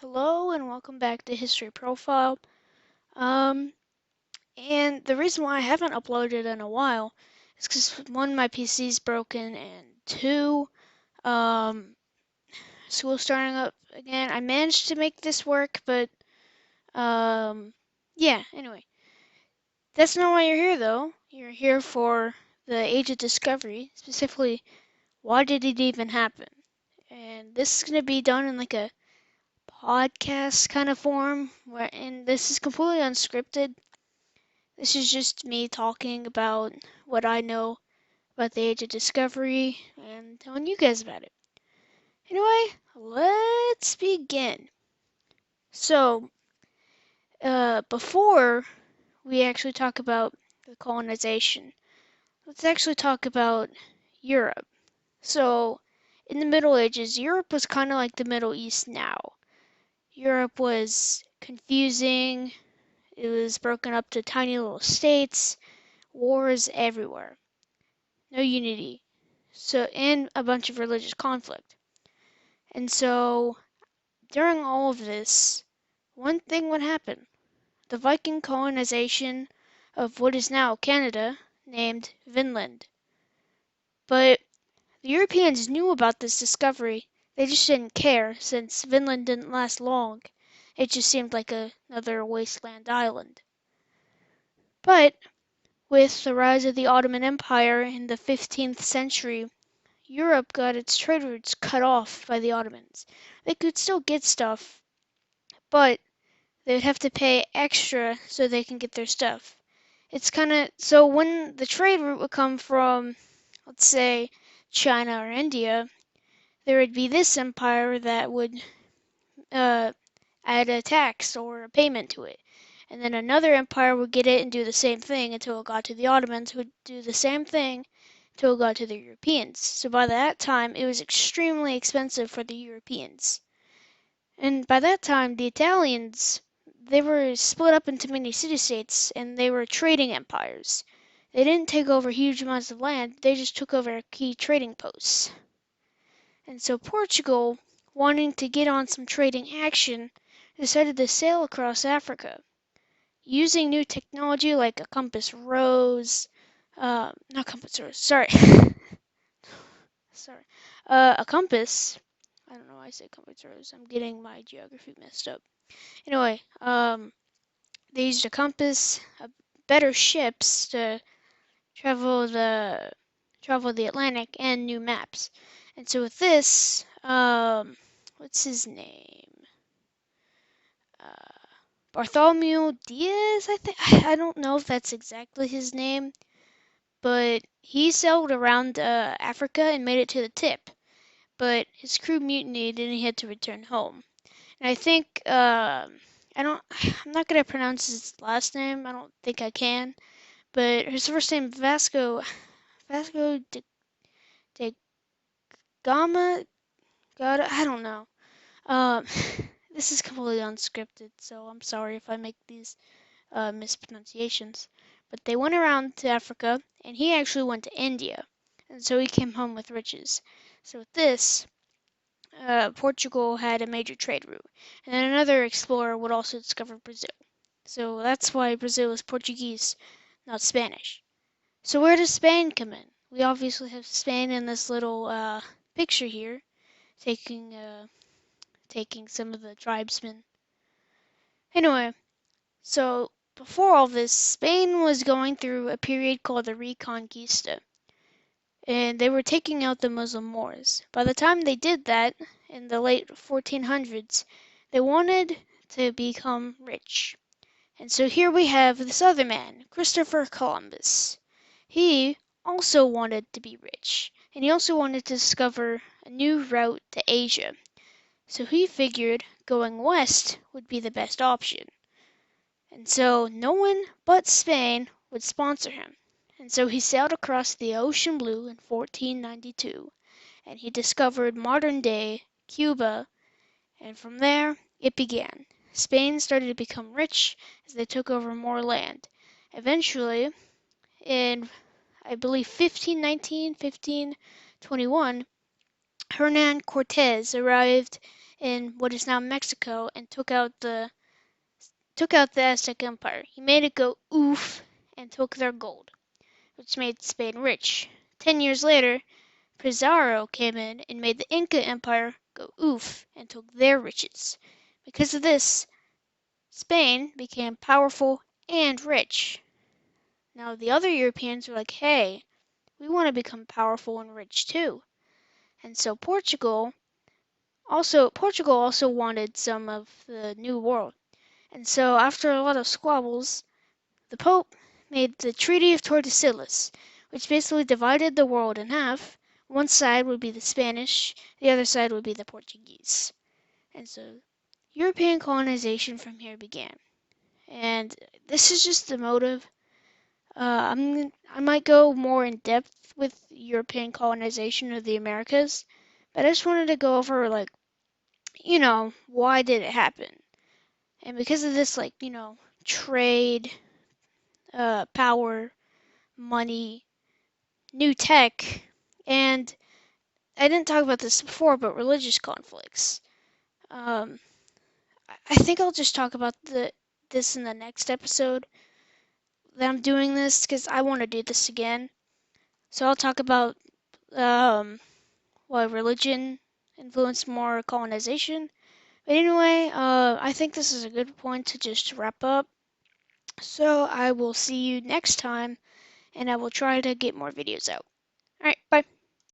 Hello and welcome back to History Profile. Um, and the reason why I haven't uploaded in a while is because one, my PC's broken, and two, um, school's starting up again. I managed to make this work, but yeah. Anyway, that's not why you're here, though. You're here for the Age of Discovery, specifically, why did it even happen? And this is gonna be done in like a podcast kind of form, and this is completely unscripted. This is just me talking about what I know about the Age of Discovery and telling you guys about it. Anyway, let's begin. So, before we actually talk about the colonization, let's actually talk about Europe. So, in the Middle Ages, Europe was kind of like the Middle East now. Europe was confusing, it was broken up to tiny little states, wars everywhere, no unity. So, and a bunch of religious conflict. And so, during all of this, one thing would happen. The Viking colonization of what is now Canada, named Vinland. But the Europeans knew about this discovery. They just didn't care, since Vinland didn't last long. It just seemed like another wasteland island. But with the rise of the Ottoman Empire in the 15th century, Europe got its trade routes cut off by the Ottomans. They could still get stuff, but they would have to pay extra so they can get their stuff. It's kind of so when the trade route would come from, let's say, China or India, there would be this empire that would uh, add a tax or a payment to it. And then another empire would get it and do the same thing until it got to the Ottomans, who would do the same thing until it got to the Europeans. So by that time, it was extremely expensive for the Europeans. And by that time, the Italians, they were split up into many city-states, and they were trading empires. They didn't take over huge amounts of land, they just took over key trading posts. And so Portugal, wanting to get on some trading action, decided to sail across Africa. Using new technology like a compass rose, not compass rose, sorry, sorry, a compass. I don't know why I say compass rose. I'm getting my geography messed up. Anyway, they used a compass, better ships to travel the Atlantic, and new maps. And so with this, what's his name? Uh, Bartholomew Diaz, I think. I don't know if that's exactly his name, but he sailed around Africa and made it to the tip. But his crew mutinied and he had to return home. And I think I don't. I'm not gonna pronounce his last name. I don't think I can. But his first name Vasco de Gama. God, I don't know. Um, this is completely unscripted, so I'm sorry if I make these mispronunciations. But they went around to Africa, and he actually went to India, and so he came home with riches. So with this, Portugal had a major trade route, and then another explorer would also discover Brazil. So that's why Brazil is Portuguese, not Spanish. So where does Spain come in? We obviously have Spain in this little picture here, taking taking some of the tribesmen. Anyway, so before all this, Spain was going through a period called the Reconquista, and they were taking out the Muslim Moors. By the time they did that, in the late 1400s, they wanted to become rich. And so here we have this other man, Christopher Columbus. He also wanted to be rich, and he also wanted to discover a new route to Asia. So he figured going west would be the best option. And so no one but Spain would sponsor him. And so he sailed across the ocean blue in 1492, and he discovered modern day Cuba, and from there it began. Spain started to become rich as they took over more land. Eventually, in I believe 1519, 1521, Hernan Cortez arrived in what is now Mexico and took out the Aztec Empire. He made it go oof and took their gold, which made Spain rich. 10 years later, Pizarro came in and made the Inca Empire go oof and took their riches. Because of this, Spain became powerful and rich. Now the other Europeans were like, hey, we want to become powerful and rich too. And so Portugal also wanted some of the New World. And so after a lot of squabbles, the Pope made the Treaty of Tordesillas, which basically divided the world in half. One side would be the Spanish, the other side would be the Portuguese. And so European colonization from here began. And this is just the motive. I might go more in depth with European colonization of the Americas, but I just wanted to go over, like, why did it happen? And because of this, like, trade, power, money, new tech, and I didn't talk about this before, but religious conflicts. I think I'll just talk about this in the next episode that I'm doing this because I want to do this again. So I'll talk about why religion influenced more colonization. But anyway, I think this is a good point to just wrap up. So I will see you next time, and I will try to get more videos out. Alright, bye.